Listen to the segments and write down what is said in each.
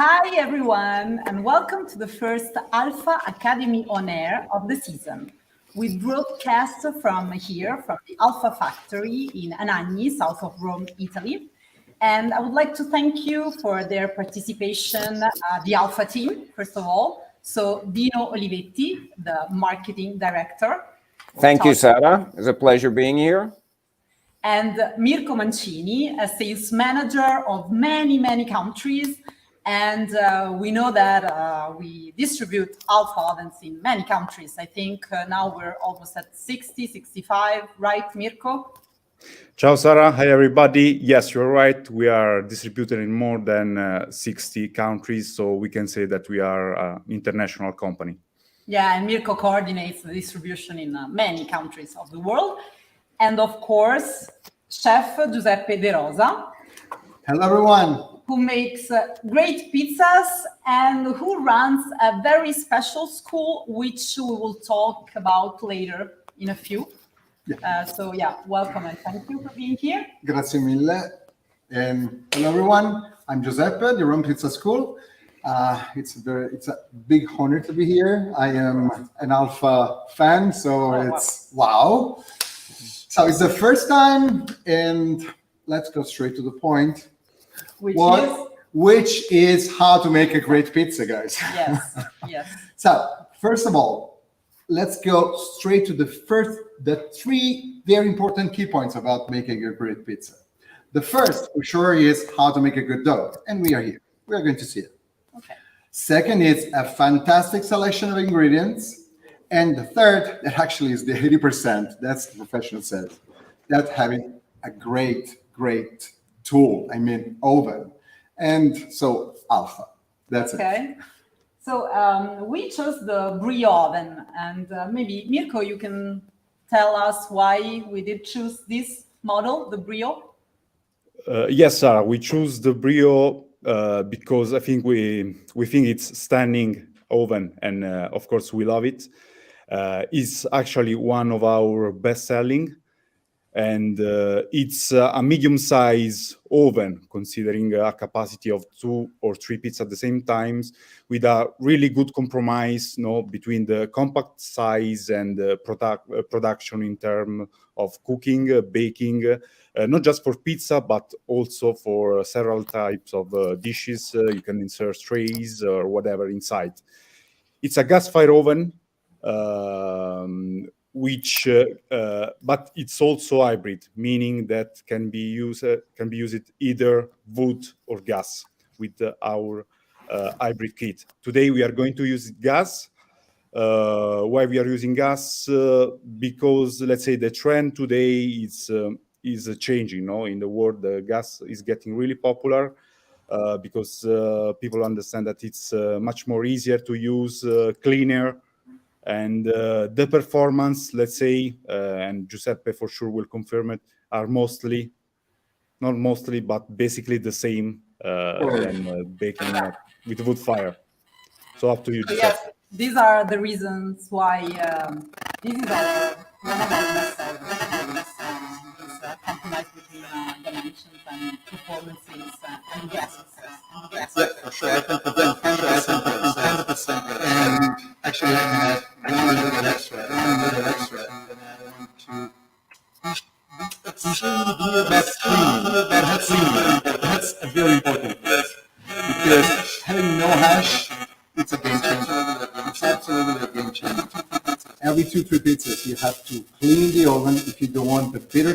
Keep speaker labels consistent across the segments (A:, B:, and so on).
A: Hi, everyone, and welcome to the first Alfa Academy on air of the season. We broadcast from here, from the Alfa factory in Anagni, south of Rome, Italy. And I would like to thank you for their participation, the Alfa team, first of all. So Dino Olivetti, the marketing director.
B: Thank you, Sara. It's a pleasure being here.
A: And Mirko Mancini, a sales manager of many countries. And we know that we distribute Alfa ovens in many countries. I think now we're almost at 60, 65, right, Mirko?
C: Ciao, Sara. Hi, everybody. Yes, you're right. We are distributed in more than 60 countries, so we can say that we are an international company.
A: Yeah, and Mirko coordinates the distribution in many countries of the world. And of course, Chef Giuseppe De Rosa.
D: Hello, everyone.
A: Who makes great pizzas and who runs a very special school, which we will talk about later in a few. So welcome and thank you for being here.
D: Grazie mille. And hello, everyone. I'm Giuseppe, the Rome Pizza School. It's a big honor to be here. I am an Alfa fan, so wow. So it's the first time, and let's go straight to the point. Which is how to make a great pizza, guys.
A: Yes.
D: So first of all, let's go straight to the three very important key points about making a great pizza. The first, for sure, is how to make a good dough, and we are here. We are going to see it.
A: Okay.
D: Second is a fantastic selection of ingredients. And the third, that actually is the 80%, that's the professional says, that having a great tool, oven. And so Alfa, that's it.
A: Okay. So we chose the Brio oven, and maybe Mirko, you can tell us why we did choose this model, the Brio?
C: Yes, Sarah, we choose the Brio because I think we think it's stunning oven, and of course we love it. It's actually one of our best-selling, and it's a medium-size oven, considering a capacity of 2 or 3 pizzas at the same time, with a really good compromise, between the compact size and production in terms of cooking, baking, not just for pizza, but also for several types of dishes. You can insert trays or whatever inside. It's a gas-fired oven, but it's also hybrid, meaning that can be used either wood or gas with our hybrid kit. Today we are going to use gas. Why we are using gas? Because let's say the trend today is changing. In the world, the gas is getting really popular. Because people understand that it's much more easier to use, cleaner, and the performance, let's say, and Giuseppe for sure will confirm it, are not mostly, but basically the same than baking with wood fire. So up to you, Giuseppe.
A: Yes, these are the reasons why this is one of our best sellers. It's a compromise between dimensions and performances and gases.
D: Yeah, for sure. I think the 100%. And actually, I have one little extra. That's a very important part. Because having no hash, it's a game changer. It's absolutely a game changer. Every 2-3 pizzas, you have to clean the oven if you don't want the bitter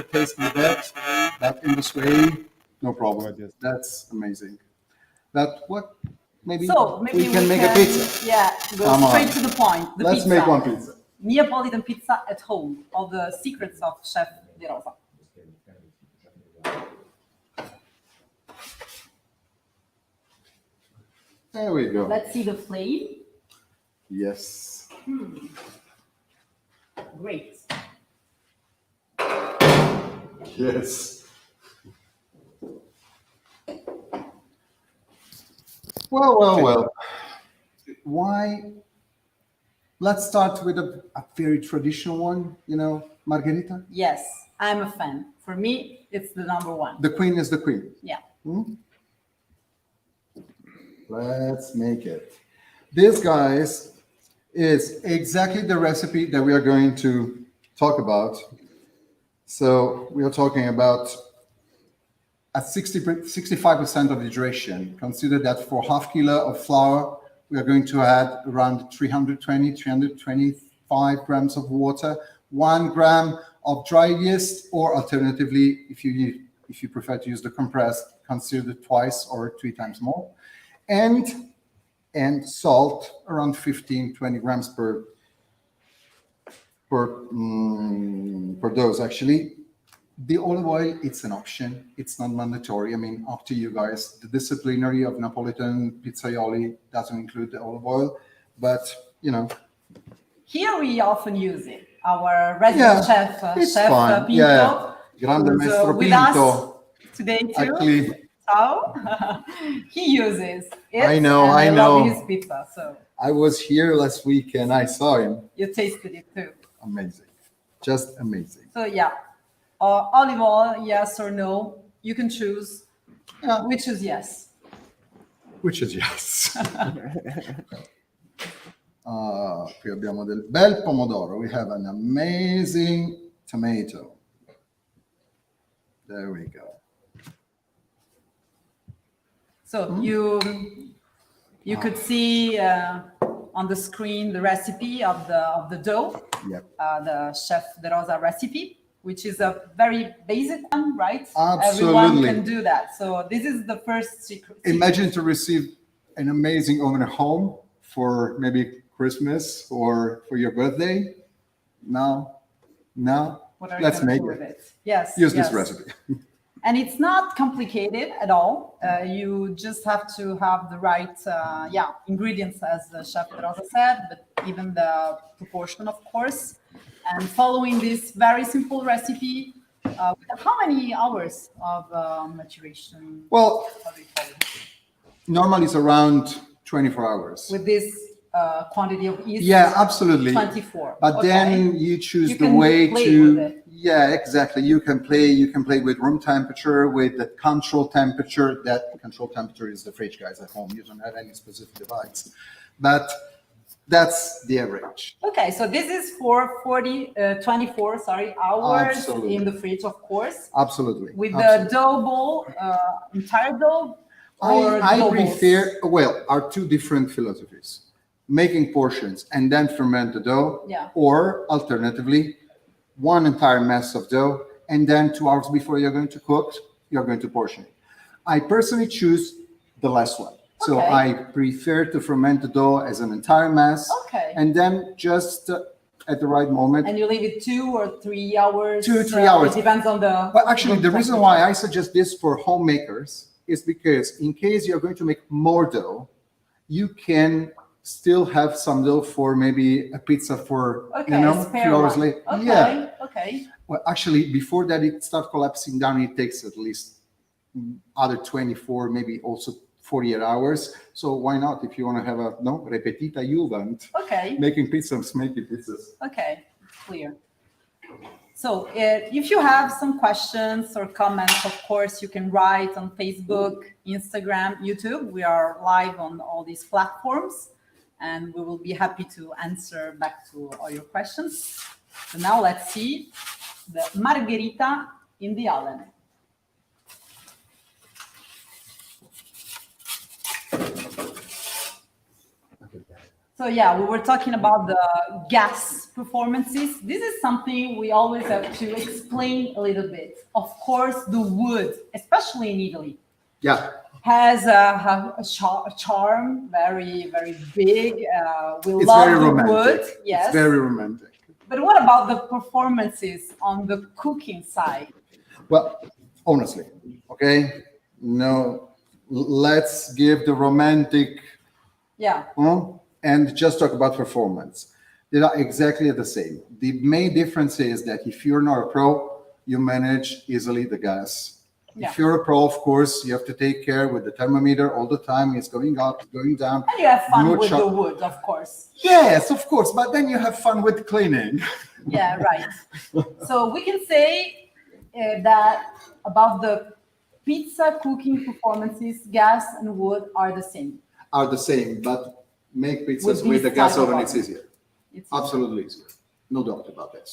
D: taste in the back in this way. No problem. That's amazing. Maybe we can make a pizza.
A: Yeah, go straight to the point.
D: Let's make one pizza.
A: Neapolitan pizza at home, of the secrets of Chef De Rosa.
D: There we go.
A: Let's see the flame.
D: Yes.
A: Great.
D: Yes. Well. Why? Let's start with a very traditional one, margherita.
A: Yes, I'm a fan. For me, it's the number one.
D: The queen is the queen.
A: Yeah.
D: Let's make it. This, guys, is exactly the recipe that we are going to talk about. So we are talking about at 65% of hydration. Consider that for half kilo of flour, we are going to add around 325 grams of water, 1 gram of dry yeast, or alternatively, if you prefer to use the compressed, consider twice or 3 times more, and salt around 15-20 grams per dose. Actually, the olive oil, it's an option. It's not mandatory. I mean, up to you guys. The disciplinary of Neapolitan pizzaioli doesn't include the olive oil, but
A: Here we often use it. Our resident chef,
D: it's
A: Chef
D: fine.
A: Pinto,
D: Grande
A: who's
D: Maestro
A: with
D: Pinto.
A: us today too.
D: Actually,
A: So he uses it.
D: I know.
A: I love his pizza. So
D: I was here last week and I saw him.
A: you tasted it too.
D: Amazing. Just amazing.
A: So yeah, olive oil, yes or no? You can choose.
D: Yeah.
A: We choose yes.
D: Which is yes. Qui abbiamo del bel pomodoro. We have an amazing tomato. There we go.
A: So you could see on the screen the recipe of the dough.
D: Yep.
A: The Chef De Rosa recipe, which is a very basic one, right?
D: Absolutely.
A: Everyone can do that. So this is the first secret.
D: Imagine to receive an amazing oven at home for maybe Christmas or for your birthday. Now,
A: What are
D: let's
A: you
D: make
A: gonna do with
D: it.
A: it? Yes.
D: Use
A: yes.
D: this recipe.
A: And it's not complicated at all. You just have to have the right, ingredients, as the Chef De Rosa said, but even the proportion, of course. And following this very simple recipe, how many hours of maturation?
D: Well,
A: How do you call it?
D: normally it's around 24 hours.
A: With this quantity of yeast?
D: Yeah, absolutely.
A: 24.
D: But
A: Okay.
D: then you choose
A: You
D: the
A: can
D: way
A: play
D: to.
A: with it.
D: Yeah, exactly. You can play with room temperature, with the control temperature. That control temperature is the fridge, guys, at home. You don't have any specific device, but that's the average.
A: Okay, so this is for 24 hours
D: Absolutely.
A: in the fridge, of course,
D: Absolutely.
A: with
D: Absolutely.
A: the dough ball, entire dough, or
D: I
A: dough balls?
D: prefer, are two different philosophies. Making portions and then ferment the dough,
A: Yeah.
D: or alternatively, one entire mass of dough, and then 2 hours before you're going to cook, you're going to portion it. I personally choose the last one. So
A: Okay.
D: I prefer to ferment the dough as an entire mass,
A: Okay.
D: and then just at the right moment.
A: And you leave it 2 or 3 hours?
D: 2-3 hours.
A: It depends on the...
D: But actually, the reason why I suggest this for homemakers is because in case you're going to make more dough, you can still have some dough for maybe a pizza for,
A: Okay,
D: a
A: spare
D: few hours
A: one.
D: later.
A: Okay,
D: Yeah.
A: okay.
D: Well, actually, before that it starts collapsing down, it takes at least other 24, maybe also 48 hours. So why not? If you want to have a repetita juvent,
A: Okay,
D: making pizzas,
A: okay, clear. So if you have some questions or comments, of course, you can write on Facebook, Instagram, YouTube. We are live on all these platforms, and we will be happy to answer back to all your questions. So now let's see the margherita in the oven. So yeah, we were talking about the gas performances. This is something we always have to explain a little bit. Of course, the wood, especially in Italy, has a charm, very, very big. We love
D: very
A: the
D: romantic.
A: wood. Yes.
D: It's very romantic.
A: But what about the performances on the cooking side?
D: Well, honestly, okay, no, let's give the romantic, and just talk about performance. They are exactly the same. The main difference is that if you're not a pro, you manage easily the gas.
A: Yeah.
D: If you're a pro, of course, you have to take care with the thermometer all the time. It's going up, going down.
A: And you have fun
D: No
A: with
D: chop-
A: the wood, of course.
D: Yes, of course, but then you have fun with cleaning.
A: Yeah, right. So we can say that about the pizza cooking performances, gas and wood are the same.
D: are the same, but make
A: With
D: pizzas with
A: this
D: the gas
A: type of
D: oven, it's
A: oven.
D: easier.
A: It's
D: Absolutely easier. No doubt about this.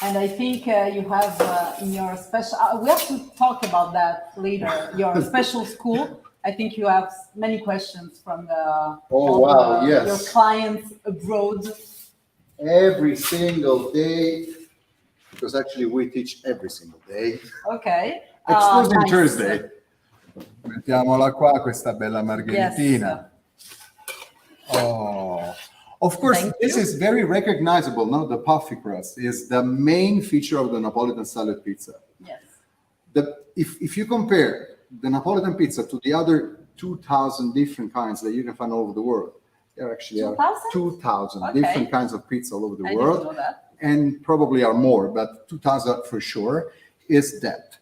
A: And I think you have in your special, we have to talk about that later, your special school. I think you have many questions from
D: wow, yes.
A: your clients abroad.
D: Every single day, because actually we teach every single day.
A: Okay.
D: Excluding
A: Nice.
D: Thursday. Mettiamola qua, questa bella margheritina. Oh, of course,
A: Thank
D: this
A: you.
D: is very recognizable. No, the puffy crust is the main feature of the Napolitan style pizza.
A: Yes.
D: If you compare the Napolitan pizza to the other 2,000 different kinds that you can find all over the world, there actually are 2,000
A: Okay.
D: different kinds of pizza all over the
A: I
D: world.
A: didn't know that.
D: And probably are more, but 2,000 for sure, is that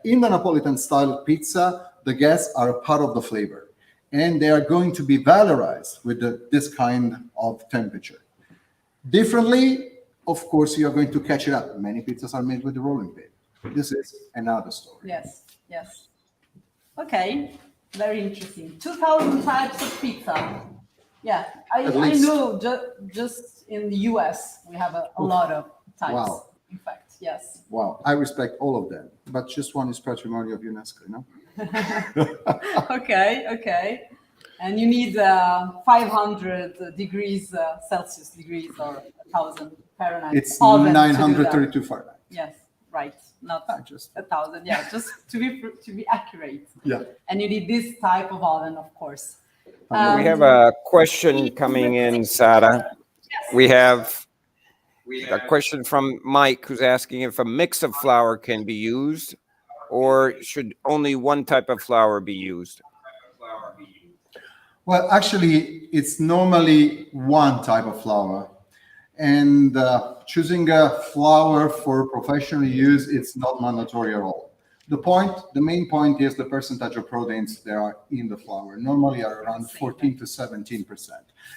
D: in the Napolitan style pizza, the gas are a part of the flavor, and they are going to be valorized with this kind of temperature. Differently, of course, you are going to catch it up. Many pizzas are made with the rolling pin. This is another story.
A: Yes, yes. Okay, very interesting. 2,000 types of pizza. Yeah, I know just in the US, we have a lot of types,
D: Wow.
A: in fact, yes.
D: Wow, I respect all of them, but just one is patrimony of UNESCO, no?
A: Okay. And you need 500 degrees Celsius degrees or 1,000 Fahrenheit.
D: It's
A: oven to do that.
D: 932 Fahrenheit.
A: Yes, right. Not
D: Just
A: 1,000. Yeah, just to be accurate.
D: Yeah.
A: And you need this type of oven, of course.
B: We have a question coming in, Sara. We have a question from Mike, who's asking if a mix of flour can be used, or should only one type of flour be used?
D: Well, actually, it's normally one type of flour. And choosing a flour for professional use, it's not mandatory at all. The main point is the percentage of proteins that are in the flour, normally are around 14 to 17%.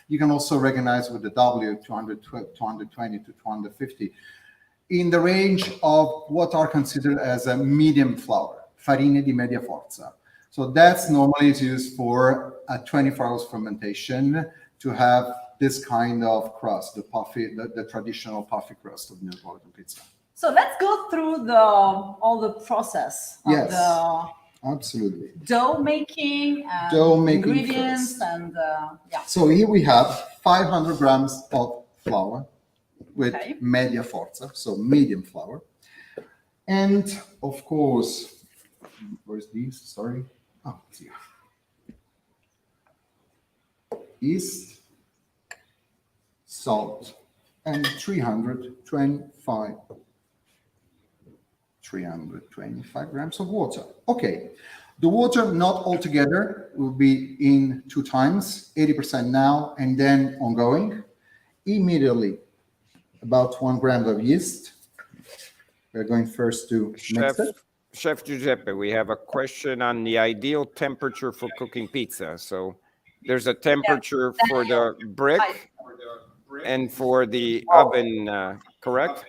D: You can also recognize with the W 220 to 250 in the range of what are considered as a medium flour, farine di media forza. So that's normally used for a 24 hours fermentation to have this kind of crust, the traditional puffy crust of Neapolitan pizza.
A: So let's go through all the process of
D: Yes,
A: the
D: absolutely.
A: dough making and ingredients
D: first.
A: and yeah.
D: So here we have 500 grams of flour with
A: Okay.
D: media forza, so medium flour. And of course, where's these? Sorry. Oh, it's here. Yeast, salt, and 325 grams of water. Okay, the water not altogether will be in 2 times, 80% now and then ongoing. Immediately, about 1 gram of yeast. We're going first to mix it.
B: Chef Giuseppe, we have a question on the ideal temperature for cooking pizza. So there's a temperature for the brick and for the oven, correct?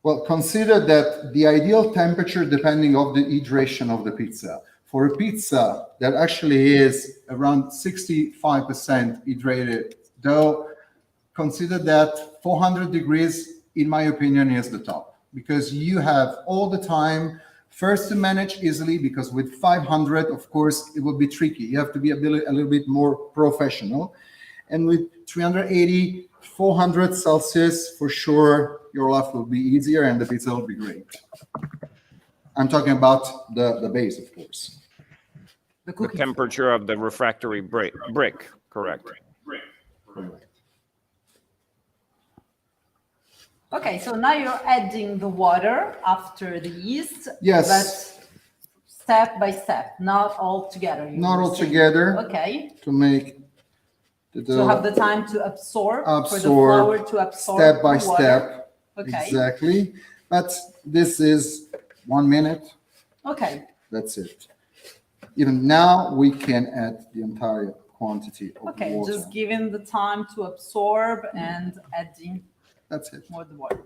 D: Well, consider that the ideal temperature depending on the hydration of the pizza. For a pizza that actually is around 65% hydrated dough, consider that 400 degrees, in my opinion, is the top, because you have all the time first to manage easily, because with 500, of course, it will be tricky. You have to be a little bit more professional. And with 380, 400 Celsius, for sure, your life will be easier and the pizza will be great. I'm talking about the base, of course.
B: The temperature of the refractory brick, correct?
D: Correct.
A: Okay, so now you're adding the water after the yeast.
D: Yes.
A: But step by step, not all together.
D: Not all together.
A: Okay.
D: To make the dough.
A: To have the time to absorb for the flour to absorb
D: step by
A: the water.
D: step.
A: Okay.
D: Exactly. But this is 1 minute.
A: Okay.
D: That's it. Even now, we can add the entire quantity of
A: Okay,
D: water.
A: just giving the time to absorb and adding
D: That's it.
A: More water.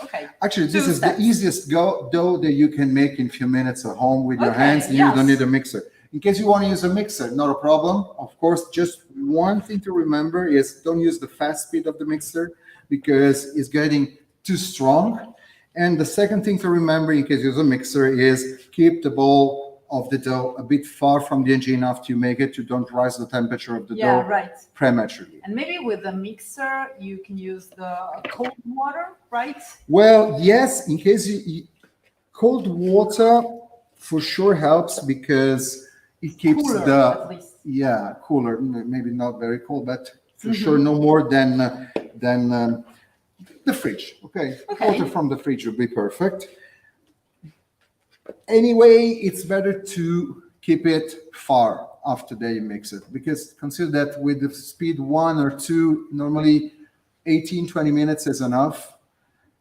A: Okay.
D: Actually, this
A: Two
D: is
A: steps.
D: the easiest dough that you can make in a few minutes at home with your
A: Okay,
D: hands. You don't
A: yes.
D: need a mixer. In case you want to use a mixer, not a problem. Of course, just one thing to remember is don't use the fast speed of the mixer because it's getting too strong. And the second thing to remember in case you use a mixer is keep the bowl of the dough a bit far from the engine after you make it to don't rise the temperature of the
A: Yeah,
D: dough
A: right.
D: prematurely.
A: And maybe with the mixer, you can use the cold water, right?
D: Well, yes, in case cold water for sure helps because it keeps
A: Cooler, at least.
D: cooler, maybe not very cold, but for sure no more than the fridge. Okay, water from the fridge would be perfect. Anyway, it's better to keep it far after they mix it because consider that with the speed 1 or 2, normally 18-20 minutes is enough.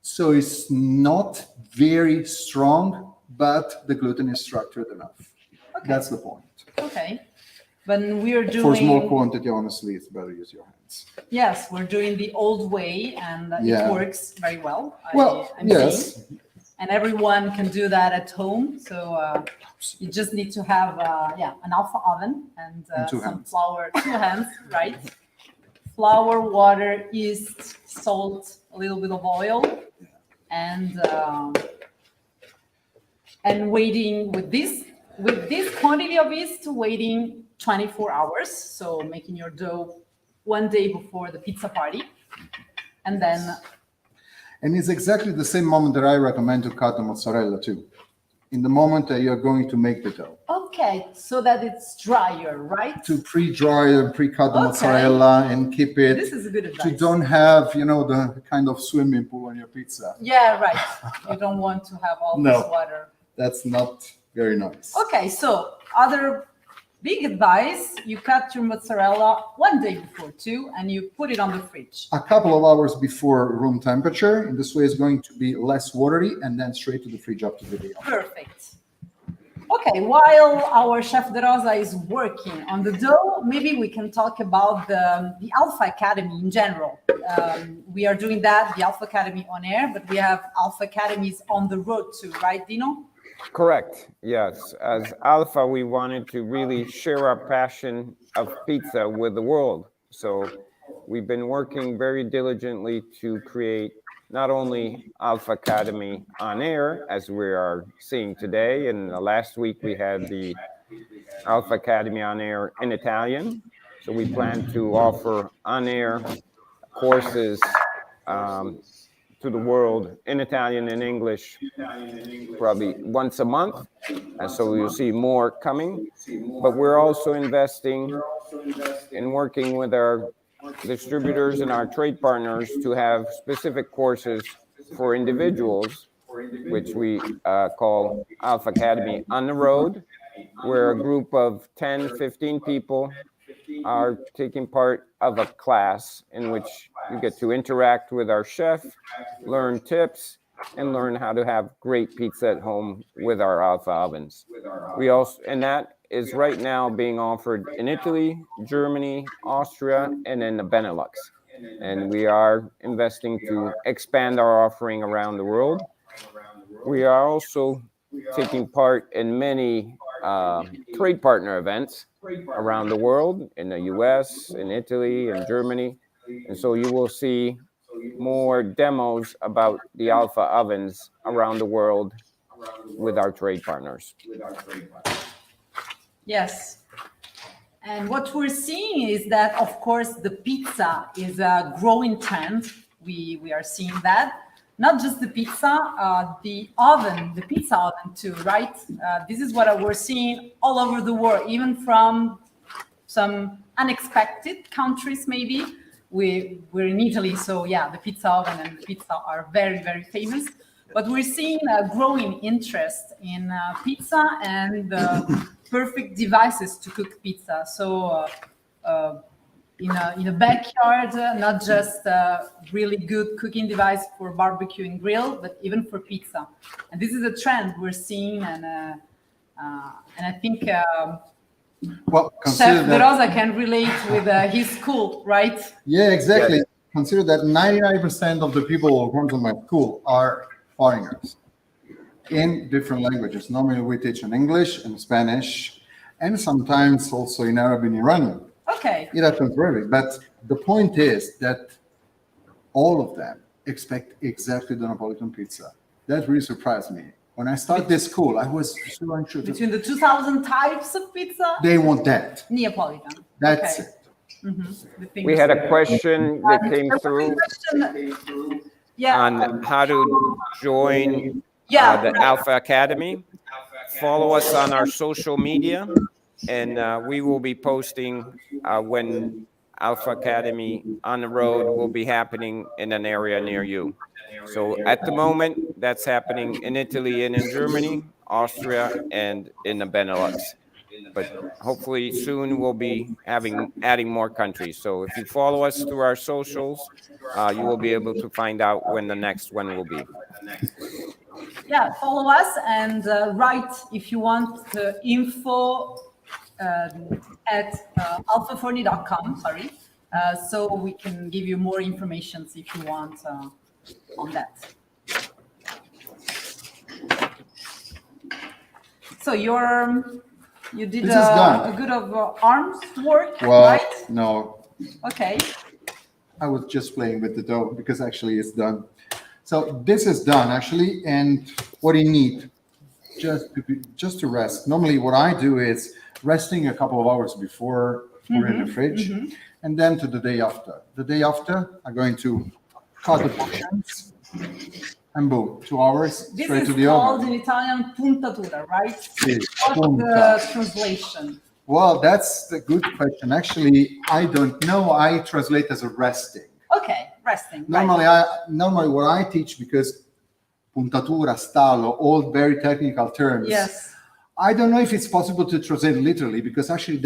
D: So it's not very strong, but the gluten is structured enough.
A: Okay.
D: That's the point.
A: Okay. But we're doing...
D: For small quantity, honestly, it's better use your hands.
A: Yes, we're doing the old way and it works very well. I'm
D: yes.
A: seeing. And everyone can do that at home. So you just need to have an Alfa oven and some
D: hands.
A: flour, 2 hands, right? Flour, water, yeast, salt, a little bit of oil, and waiting with this quantity of yeast, waiting 24 hours. So making your dough one day before the pizza party, and then.
D: And it's exactly the same moment that I recommend to cut the mozzarella too. In the moment that you're going to make the dough.
A: Okay, so that it's drier, right?
D: To pre-dry and pre-cut the mozzarella and keep it.
A: This is a good advice.
D: To don't have, the kind of swimming pool on your pizza.
A: Yeah, right. You don't want to have all this water.
D: That's not very nice.
A: Okay, so other big advice, you cut your mozzarella one day before too, and you put it on the fridge.
D: A couple of hours before room temperature. In this way, it's going to be less watery, and then straight to the fridge up to the day.
A: Perfect. Okay, while our Chef De Rosa is working on the dough, maybe we can talk about the Alfa Academy in general. We are doing that, the Alfa Academy on air, but we have Alfa Academies on the road too, right, Dino?
B: Correct. Yes. As Alfa, we wanted to really share our passion of pizza with the world. So we've been working very diligently to create not only Alfa Academy on air, as we are seeing today, and last week we had the Alfa Academy on air in Italian. So we plan to offer on air courses to the world in Italian and English probably once a month, and so you'll see more coming. But we're also investing in working with our distributors and our trade partners to have specific courses for individuals, which we call Alfa Academy on the road, where a group of 10, 15 people are taking part of a class in which you get to interact with our chef, learn tips, and learn how to have great pizza at home with our Alfa ovens. We also, and that is right now being offered in Italy, Germany, Austria, and in the Benelux. And we are investing to expand our offering around the world. We are also taking part in many trade partner events around the world, in the US, in Italy, and Germany. And so you will see more demos about the Alfa ovens around the world with our trade partners.
A: Yes. And what we're seeing is that, of course, the pizza is a growing trend. We are seeing that. Not just the pizza, the oven, the pizza oven too, right? This is what we're seeing all over the world, even from some unexpected countries maybe. We're in Italy, so yeah, the pizza oven and the pizza are very, very famous. But we're seeing a growing interest in pizza and perfect devices to cook pizza. So in a backyard, not just a really good cooking device for barbecue and grill, but even for pizza. And this is a trend we're seeing, and I think
D: well,
A: Chef De Rosa can relate with his school, right?
D: Yeah, exactly. consider that 99% of the people who come to my school are foreigners in different languages. Normally we teach in English and Spanish, and sometimes also in Arabic and Iranian.
A: Okay.
D: It happens rarely, but the point is that all of them expect exactly the Neapolitan pizza. That really surprised me. When I started this school, I was so unsure.
A: Between the 2,000 types of pizza,
D: They want that.
A: Neapolitan.
D: That's
A: Okay.
D: it.
B: We had a question that came through
A: Yeah.
B: on how to join
A: Yeah,
B: the
A: right.
B: Alfa Academy. Follow us on our social media, and we will be posting when Alfa Academy on the road will be happening in an area near you. So at the moment, that's happening in Italy and in Germany, Austria, and in the Benelux. But hopefully soon we'll be adding more countries. So if you follow us through our socials, you will be able to find out when the next one will be.
A: Yeah, follow us and write if you want the info at alfaforni.com, sorry, so we can give you more information if you want on that. So you did
D: This is done.
A: a good of arms work,
D: Well,
A: right?
D: no,
A: Okay.
D: I was just playing with the dough because actually it's done. So this is done actually, and what you need just to rest. Normally, what I do is resting a couple of hours before we're in the fridge, and then to the day after. The day after, I'm going to cut the portions, and boom, 2 hours
A: This
D: straight
A: is
D: to the
A: called
D: oven.
A: in Italian puntatura, right?
D: Sì,
A: What's
D: punta.
A: the translation?
D: Well, that's a good question. Actually, I don't know. I translate as a resting.
A: Okay, resting. Right.
D: Normally what I teach, because puntatura, stallo, all very technical terms.
A: Yes.
D: I don't know if it's possible to translate literally, because actually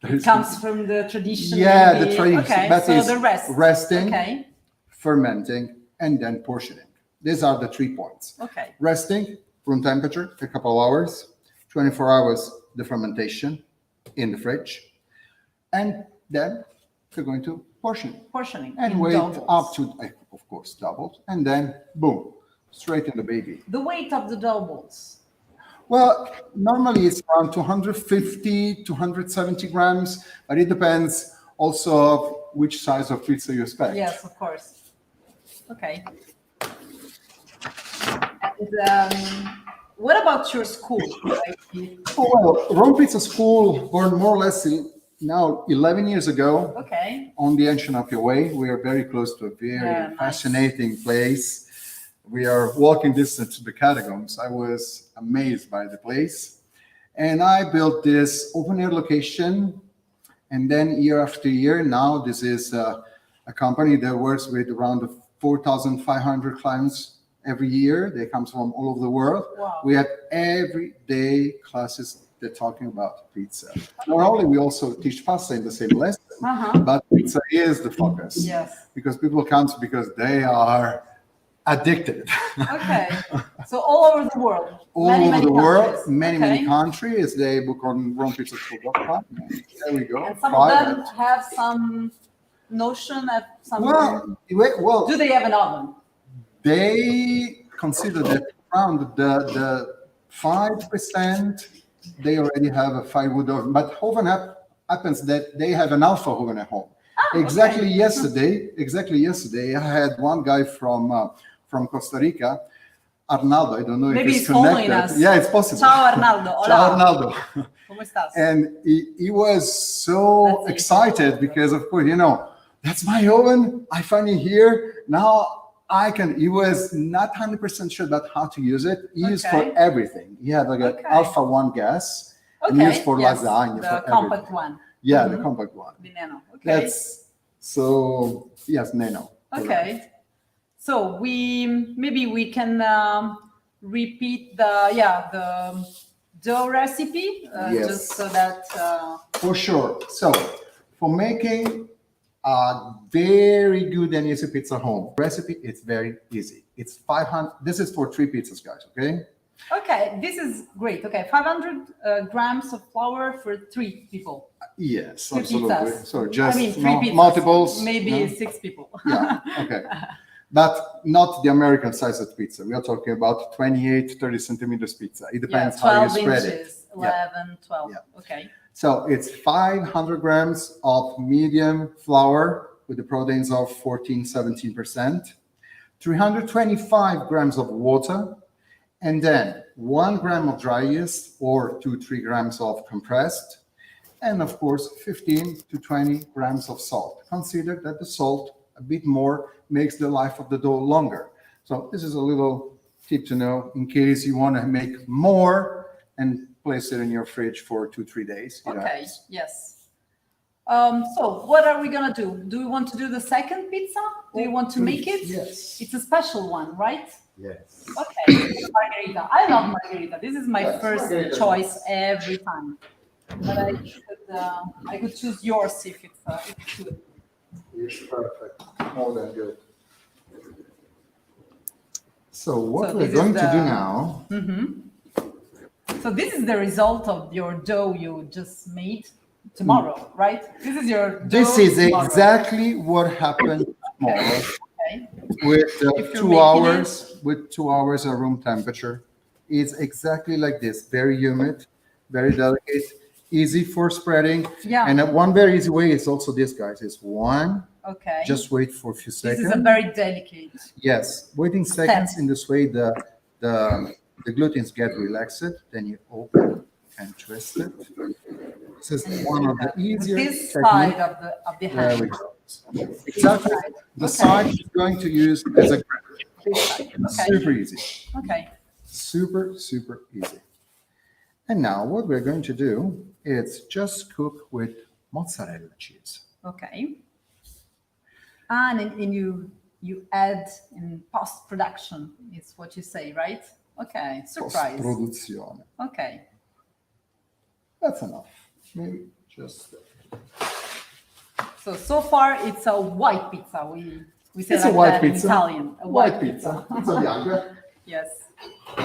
A: It comes from the tradition.
D: Yeah,
A: maybe.
D: the tradition.
A: Okay,
D: That
A: so
D: is
A: the rest.
D: resting,
A: Okay.
D: fermenting, and then portioning. These are the 3 points.
A: Okay.
D: Resting, room temperature, a couple of hours. 24 hours, the fermentation in the fridge. And then we're going to portion.
A: Portioning.
D: And
A: in
D: wait
A: doubles.
D: up to, of course, doubled. And then, boom, straight in the baby.
A: The weight of the doubles.
D: Well, normally it's around 250, 270 grams, but it depends also of which size of pizza you expect.
A: Yes, of course. Okay. And what about your school?
D: Well, Rome Pizza School, born more or less now 11 years ago
A: Okay.
D: on the Ancient Appia Way. We are very close to a very
A: Nice.
D: fascinating place. We are walking distance to the catacombs. I was amazed by the place. And I built this open air location. And then year after year, now this is a company that works with around 4,500 clients every year. They come from all over the world.
A: Wow.
D: We have everyday classes that talking about pizza. Not only we also teach pasta in the same lesson, but pizza is the focus.
A: Yes.
D: Because people come because they are addicted.
A: Okay. So all over the world.
D: All
A: many,
D: over
A: many
D: the world,
A: countries.
D: many countries. They book on romepizzaschool.com. There we go.
A: And some
D: Try
A: of them
D: it.
A: have some notion of some.
D: Well,
A: Do they have an oven?
D: they consider that around the 5% they already have a firewood oven, but often happens that they have an alpha oven at home. Exactly yesterday, I had one guy from Costa Rica, Arnaldo. I don't know
A: Maybe
D: if
A: he's
D: he's
A: following
D: connected.
A: us.
D: Yeah, it's possible.
A: Ciao Arnaldo. Hola.
D: Ciao Arnaldo.
A: ¿Cómo estás?
D: And he was so
A: That's
D: excited
A: it.
D: because, of course, that's my oven. I find it here. Now I can. He was not 100% sure about how to use it. He used for everything. He had like an Alpha 1 gas. And he used for
A: yes,
D: lasagna.
A: the
D: for
A: compact
D: everything.
A: one.
D: Yeah, the compact one.
A: The nano. Okay.
D: That's so, yes, nano.
A: Okay. So maybe we can repeat the dough recipe
D: Yes.
A: just so that
D: For sure. So, for making a very good and easy pizza home recipe, it's very easy. It's 500. This is for 3 pizzas, guys. Okay.
A: Okay, this is great. Okay, 500 grams of flour for 3 people.
D: Yes,
A: Three
D: absolutely.
A: pizzas.
D: So just
A: I mean, 3 pizzas.
D: multiples.
A: Maybe
D: no?
A: 6 people.
D: Yeah, okay. But not the American sized pizza. We are talking about 28, 30 centimeters pizza. It
A: Yeah,
D: depends how you
A: 12
D: spread it.
A: inches, 11, 12.
D: Yeah.
A: Okay.
D: So it's 500 grams of medium flour with the proteins of 14, 17%, 325 grams of water, and then 1 gram of dry yeast or 2-3 grams of compressed, and of course 15 to 20 grams of salt. Consider that the salt a bit more makes the life of the dough longer. So this is a little tip to know in case you want to make more and place it in your fridge for 2-3 days.
A: Okay, yes. So what are we gonna do? Do we want to do the second pizza? Do you want to make it?
D: Yes.
A: It's a special one, right?
D: Yes.
A: Okay, margarita. I love margarita. This is my
D: Yes,
A: first
D: margarita.
A: choice every time. But I could choose yours if it's good.
D: It's perfect. More than good. So what
A: So
D: we're
A: this is
D: going to do
A: the-
D: now,
A: So this is the result of your dough you just made tomorrow, right? This is your dough
D: this is
A: tomorrow.
D: exactly what happened tomorrow
A: Okay.
D: with
A: If you're
D: 2
A: making
D: hours, with 2 hours at room temperature. It's exactly like this, very humid, very delicate, easy for spreading.
A: Yeah.
D: And one very easy way is also this, guys, is one,
A: Okay.
D: just wait for a few
A: This
D: seconds.
A: is a very delicate.
D: Yes, waiting seconds in this way, the glutens get relaxed. Then you open and twist it. This is one of the easier
A: This
D: techniques.
A: side of the
D: There
A: hand.
D: we go. Exactly. The
A: Okay.
D: side you're going to use as a grip.
A: This side. Okay.
D: Super easy.
A: Okay.
D: Super, super easy. And now what we're going to do is just cook with mozzarella cheese.
A: Okay. And you add in post production is what you say, right? Okay. Surprise.
D: Post-produzione.
A: Okay.
D: That's enough. Maybe just.
A: So far it's a white pizza. We say
D: It's
A: like
D: a white
A: that in
D: pizza.
A: Italian. A
D: White pizza. It's a bianca.
A: Yes.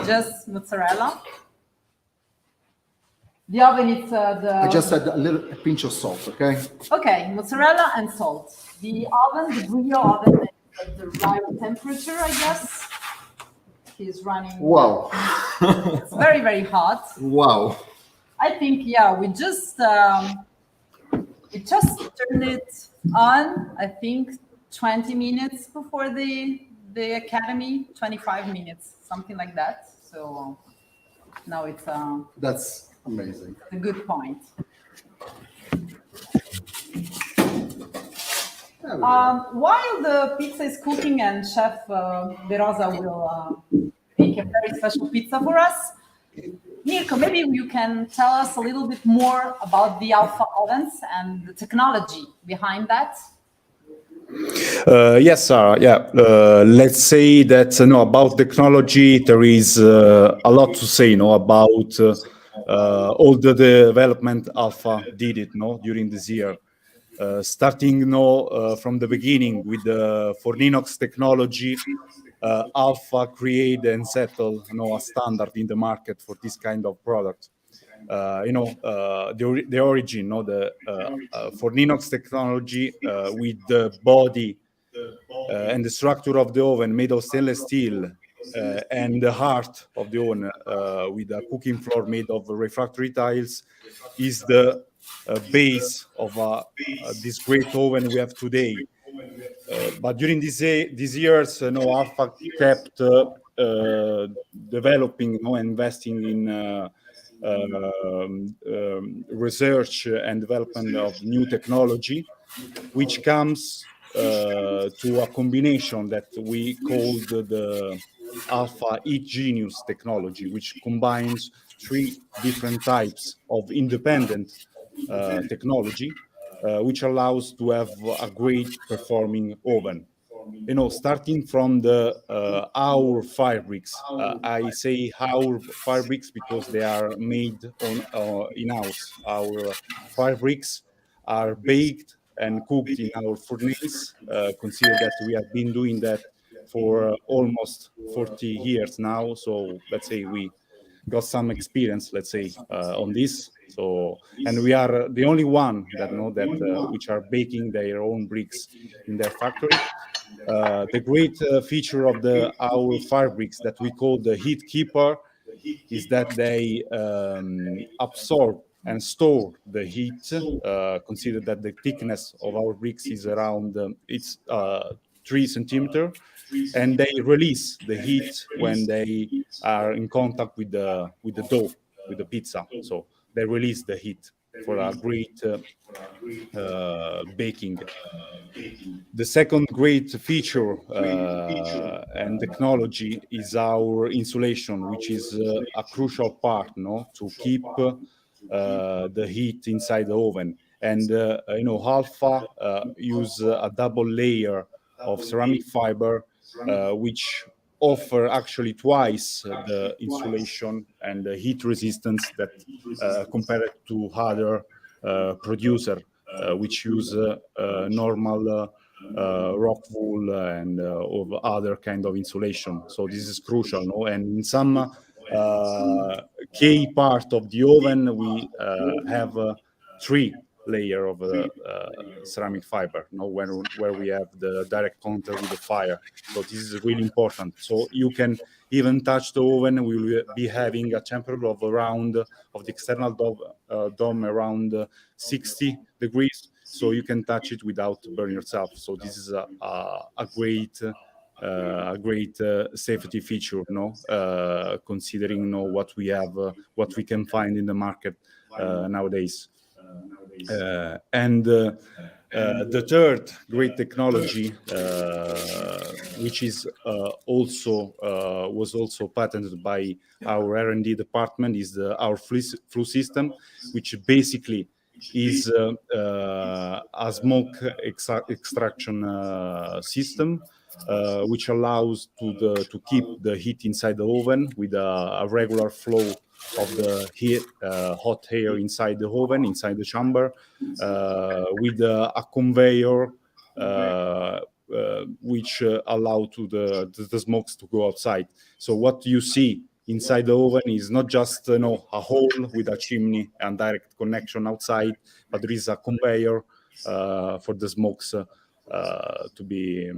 A: Just mozzarella. The oven is
D: I
A: the
D: just add a pinch of salt, okay?
A: okay, mozzarella and salt. The oven, the grill oven is at the right temperature, I guess. He's running.
D: Wow.
A: It's very, very hot.
D: Wow.
A: I think we just turned it on. I think 20 minutes before the academy, 25 minutes, something like that. So now it's
D: That's amazing.
A: a good point.
D: There we go.
A: While the pizza is cooking and Chef De Rosa will make a very special pizza for us, Mirko, maybe you can tell us a little bit more about the Alfa ovens and the technology behind that.
C: Yes, Sarah. Yeah. Let's say that about technology, there is a lot to say. About all the development Alfa did it. During this year, starting from the beginning with the Forninox technology. Alfa create and settle a standard in the market for this kind of product. The origin, the Forninox technology with the body and the structure of the oven made of stainless steel and the heart of the oven with a cooking floor made of refractory tiles is the base of this great oven we have today. But during these years, Alfa kept developing, investing in research and development of new technology, which comes to a combination that we called the Alfa Heat Genius technology, which combines 3 different types of independent technology, which allows to have a great performing oven. Starting from the our fire bricks. I say our fire bricks because they are made on in-house. Our fire bricks are baked and cooked in our furnace. Consider that we have been doing that for almost 40 years now. So let's say we got some experience, let's say, on this. So, and we are the only one that know that which are baking their own bricks in their factory. The great feature of our fire bricks that we call the heat keeper is that they absorb and store the heat. Consider that the thickness of our bricks is around 3 centimeter, and they release the heat when they are in contact with the dough, with the pizza. So they release the heat for a great baking. The second great feature and technology is our insulation, which is a crucial part, no, to keep the heat inside the oven. And Alfa use a double layer of ceramic fiber, which offer actually twice the insulation and the heat resistance that compared to other producer, which use normal rock wool and of other kind of insulation. So this is crucial, no? And in some key part of the oven, we have 3 layer of ceramic fiber, no, where we have the direct contact with the fire. So this is really important. So you can even touch the oven. We will be having a temperature of the external dome around 60 degrees. So you can touch it without burning yourself. So this is a great safety feature, no? Considering what we have, what we can find in the market nowadays. And the third great technology, which is was also patented by our R&D department, is our flue system, which basically is a smoke extraction system, which allows to keep the heat inside the oven with a regular flow of the hot air inside the oven, inside the chamber, with a conveyor which allow to the smokes to go outside. So what you see inside the oven is not just a hole with a chimney and direct connection outside, but there is a conveyor for the smokes to be.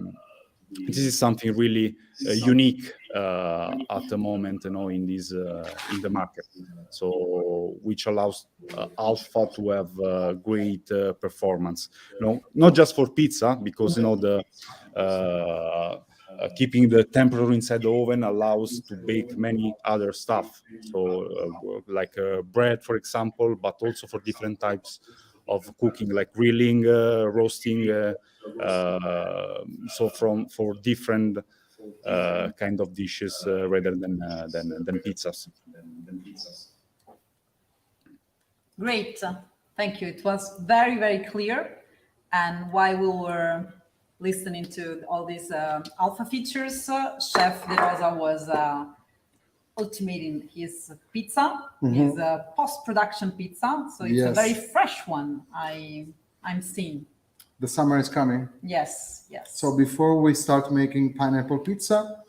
C: This is something really unique at the moment, in this in the market. So which allows Alfa to have great performance. Not just for pizza, because the keeping the temperature inside the oven allows to bake many other stuff. So like bread, for example, but also for different types of cooking, like grilling, roasting. So for different kind of dishes rather than pizzas.
A: Great, thank you. It was very, very clear. And while we were listening to all these Alfa features, Chef De Rosa was ultimating his pizza, his post-production pizza. So it's a very fresh one. I'm seeing.
D: The summer is coming.
A: Yes.
D: So before we start making pineapple pizza,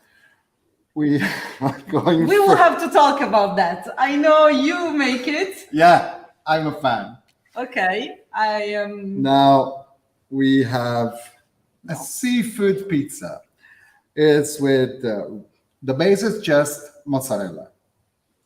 D: we are going.
A: We will have to talk about that. I know you make it.
D: Yeah, I'm a fan.
A: Okay, I am.
D: Now we have a seafood pizza. It's with the base is just mozzarella,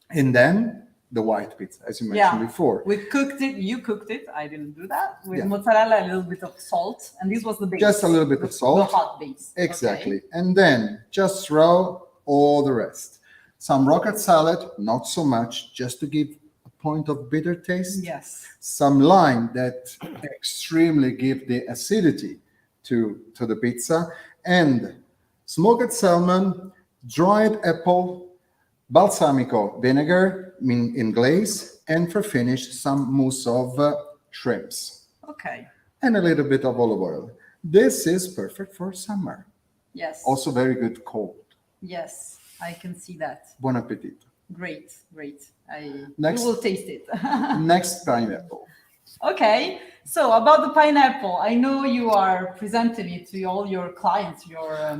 D: and then the white pizza, as you mentioned before.
A: We cooked it. You cooked it. I didn't do that. With mozzarella, a little bit of salt, and this was the base.
D: Just a little bit of salt.
A: The hot base.
D: Exactly.
A: Okay.
D: And then just throw all the rest. Some rocket salad, not so much, just to give a point of bitter taste.
A: Yes.
D: Some lime that extremely give the acidity to the pizza. And smoked salmon, dried apple, balsamico vinegar in glaze, and for finish, some mousse of shrimps.
A: Okay.
D: And a little bit of olive oil. This is perfect for summer.
A: Yes.
D: Also very good cold.
A: Yes, I can see that.
D: Bon appetit.
A: Great. We
D: Next.
A: will taste it.
D: Next, pineapple.
A: Okay, so about the pineapple, I know you are presenting it to all your clients, your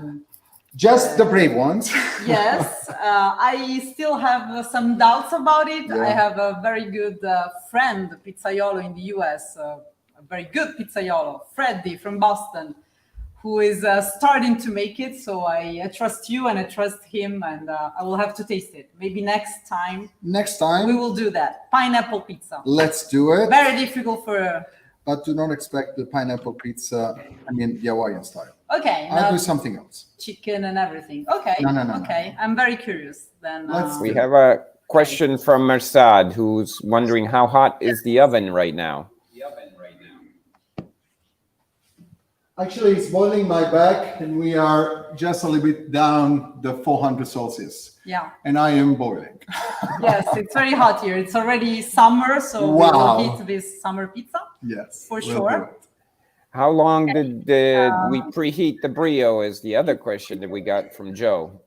D: Just the brave ones.
A: Yes, I still have some doubts about it.
D: Yeah.
A: I have a very good friend, pizzaiolo in the US, a very good pizzaiolo, Freddy from Boston, who is starting to make it. So I trust you and I trust him, and I will have to taste it. Maybe next time
D: Next
A: we
D: time,
A: will do that. Pineapple pizza.
D: let's do it.
A: Very difficult for.
D: But do not expect the pineapple pizza, the Hawaiian style.
A: Okay,
D: I'll
A: no
D: do something else.
A: chicken and everything. Okay,
D: No.
A: okay. I'm very curious. Then
B: We have a question from Mersad, who's wondering how hot is the oven right now?
D: Actually, it's boiling my back, and we are just a little bit down the 400 Celsius.
A: yeah.
D: And I am boiling.
A: Yes, it's very hot here. It's already summer, so we
D: Wow.
A: will eat this summer pizza.
D: Yes.
A: For
D: we'll
A: sure.
D: do it.
B: How long did we preheat the brio is the other question that we got from Joe.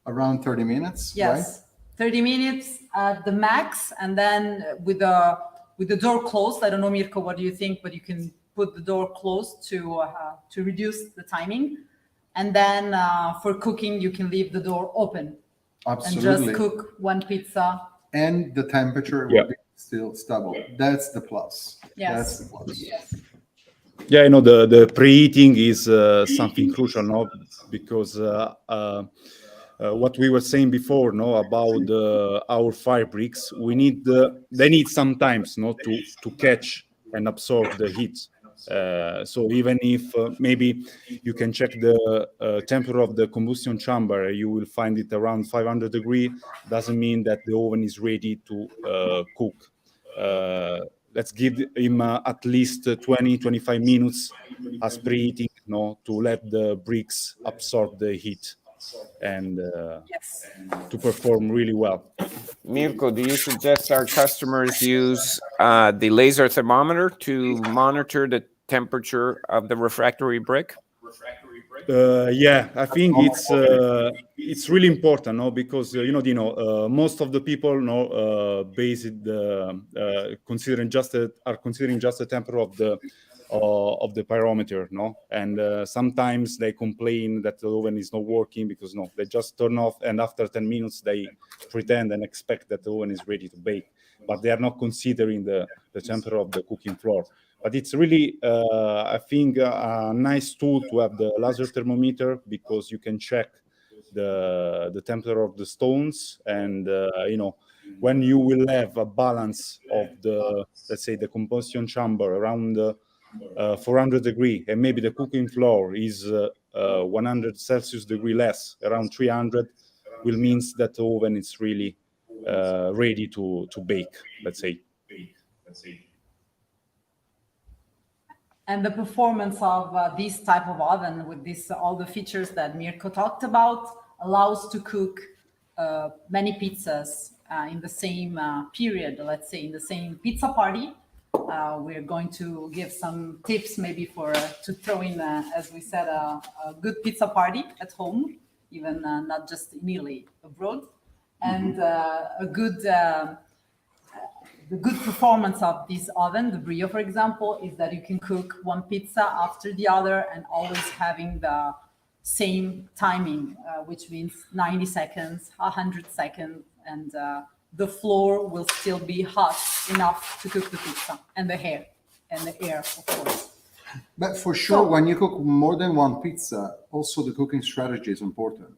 D: Around 30 minutes,
A: Yes,
D: right?
A: 30 minutes at the max, and then with the door closed. I don't know, Mirko, what do you think? But you can put the door closed to reduce the timing, and then for cooking you can leave the door open
D: Absolutely.
A: and just cook one pizza.
D: And the temperature
C: Yeah.
D: will be still stable. That's the plus.
A: Yes.
D: That's the plus.
A: Yes.
C: Yeah, the preheating is something crucial, no? Because what we were saying before, no, about our fire bricks, they need sometimes, no, to catch and absorb the heat. So even if maybe you can check the temperature of the combustion chamber, you will find it around 500 degrees. Doesn't mean that the oven is ready to cook. Let's give him at least 20-25 minutes as preheating, no, to let the bricks absorb the heat and
A: Yes.
C: to perform really well.
B: Mirko, do you suggest our customers use the laser thermometer to monitor the temperature of the refractory brick?
C: Yeah, I think it's really important, no, because most of the people base it considering just the temperature of the pyrometer, no, and sometimes they complain that the oven is not working because they just turn off, and after 10 minutes they pretend and expect that the oven is ready to bake, but they are not considering the temperature of the cooking floor. But it's really, I think, a nice tool to have the laser thermometer, because you can check the temperature of the stones, and when you will have a balance of let's say the combustion chamber around 400 degrees, and maybe the cooking floor is 100 Celsius degree less, around 300, will means that the oven is really ready to bake, let's say.
A: And the performance of this type of oven with all the features that Mirko talked about allows to cook many pizzas in the same period, let's say in the same pizza party. We're going to give some tips maybe to throw in, as we said, a good pizza party at home, even not just in Italy, abroad. And the good performance of this oven, the Brio, for example, is that you can cook one pizza after the other and always having the same timing, which means 90 seconds, 100 seconds, and the floor will still be hot enough to cook the pizza, and the air, of course.
D: But for sure, when you cook more than one pizza, also the cooking strategy is important.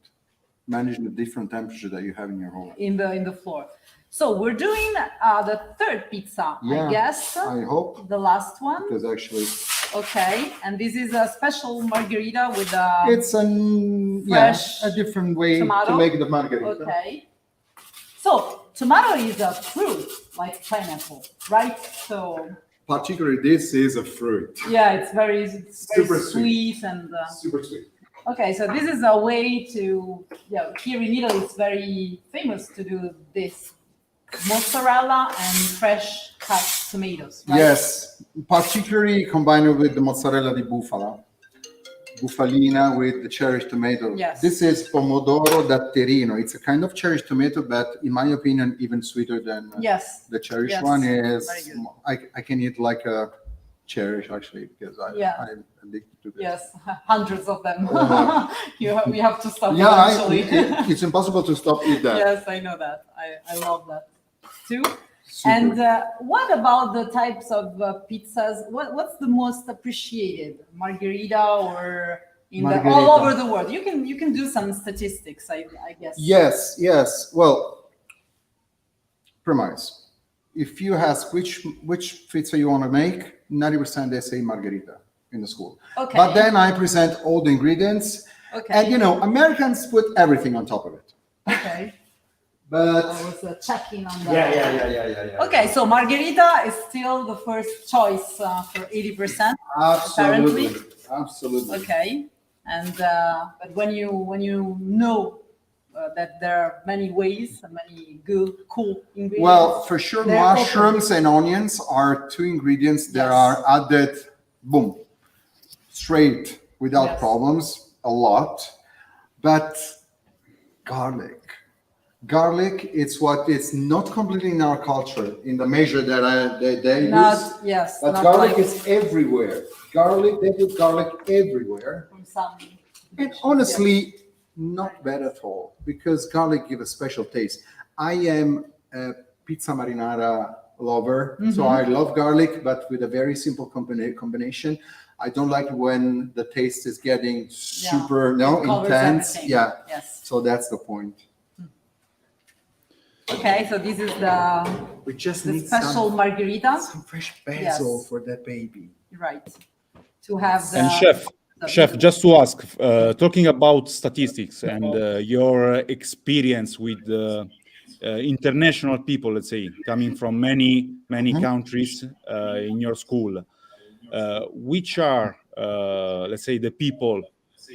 D: Managing the different temperature that you have in your oven.
A: In the floor. So we're doing the third pizza,
D: Yeah,
A: I guess.
D: I hope.
A: The last one.
D: Because actually,
A: Okay, and this is a special margarita with
D: it's
A: fresh
D: a different way
A: tomato?
D: to make the margarita.
A: Okay. So tomato is a fruit, like pineapple, right? So
D: Particularly, this is a fruit.
A: yeah, it's very
D: Super
A: sweet and.
D: Super sweet.
A: Okay, so this is a way to, here in Italy, it's very famous to do this mozzarella and fresh cut tomatoes, right?
D: Yes, particularly combined with the mozzarella di bufala, bufalina with the cherished tomato.
A: Yes.
D: This is pomodoro datterino. It's a kind of cherished tomato, but in my opinion, even sweeter than
A: Yes.
D: the cherished
A: Yes.
D: one is.
A: Very good.
D: I can eat like a cherish actually, because
A: Yeah.
D: I'm addicted to this.
A: Yes, hundreds of them.
D: Uh,
A: We have to stop
D: Yeah,
A: eventually.
D: it's impossible to stop eat that.
A: Yes, I know that. I love that too.
D: Super.
A: And what about the types of pizzas? What's the most appreciated, margherita or in all
D: Margherita.
A: over the world? You can do some statistics, I guess.
D: Yes. Well, premise. If you ask which pizza you want to make, 90% they say margherita in the school.
A: Okay.
D: But then I present all the ingredients,
A: Okay.
D: and Americans put everything on top of it.
A: Okay.
D: But
A: I was checking on that.
D: yeah.
A: Okay, so margherita is still the first choice for 80%.
D: Absolutely.
A: Apparently.
D: Absolutely.
A: Okay, and but when you know that there are many ways and many good, cool ingredients.
D: Well, for sure,
A: they're
D: mushrooms and onions are two ingredients that
A: Yes.
D: are added, boom, straight without
A: Yes.
D: problems, a lot. But garlic, it's what is not completely in our culture in the measure that they use.
A: Yes,
D: But
A: not
D: garlic
A: like
D: is everywhere. They put garlic everywhere.
A: from some.
D: And honestly, not bad at all, because garlic gives a special taste. I am a pizza marinara lover, so I love garlic, but with a very simple combination. I don't like when the taste is getting super
A: It covers
D: intense.
A: everything.
D: Yeah,
A: Yes.
D: so that's the point.
A: Okay, so this is
D: We just
A: the
D: need
A: special margherita.
D: some fresh basil
A: Yes.
D: for that baby.
A: Right. To have the
C: And chef, just to ask, talking about statistics and your experience with international people, let's say, coming from many countries in your school, which are, let's say, the people,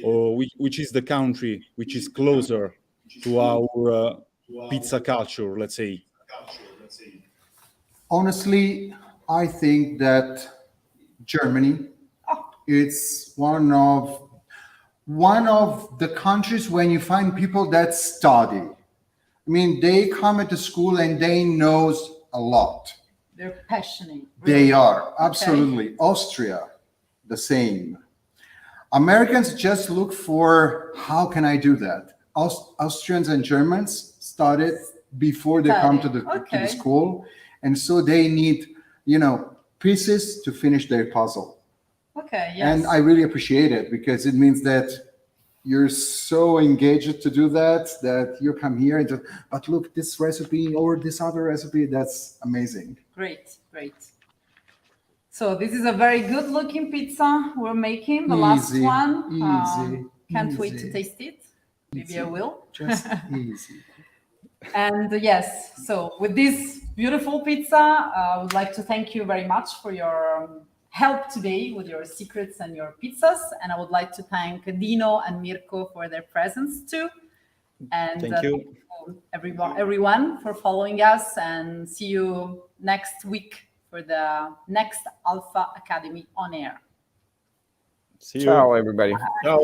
C: or which is the country which is closer to our pizza culture, let's say?
D: Honestly, I think that Germany, it's one of the countries when you find people that study. I mean, they come into school and they knows a lot.
A: they're passionate.
D: They are, absolutely. Austria, the same. Americans just look for, how can I do that? Austrians and Germans studied before they come to the
A: Okay.
D: school. And so they need, pieces to finish their puzzle.
A: Okay, yes.
D: And I really appreciate it, because it means that you're so engaged to do that you come here and just, but look, this recipe or this other recipe, that's amazing.
A: Great. So this is a very good looking pizza we're making, the last
D: Easy,
A: one. Can't wait to
D: easy.
A: taste it. Maybe I will.
D: Just easy.
A: And yes, so with this beautiful pizza, I would like to thank you very much for your help today with your secrets and your pizzas. And I would like to thank Dino and Mirko for their presence too. And
C: Thank you.
A: everyone for following us, and see you next week for the next Alfa Academy on air.
C: See you.
B: Ciao, everybody.
C: Ciao.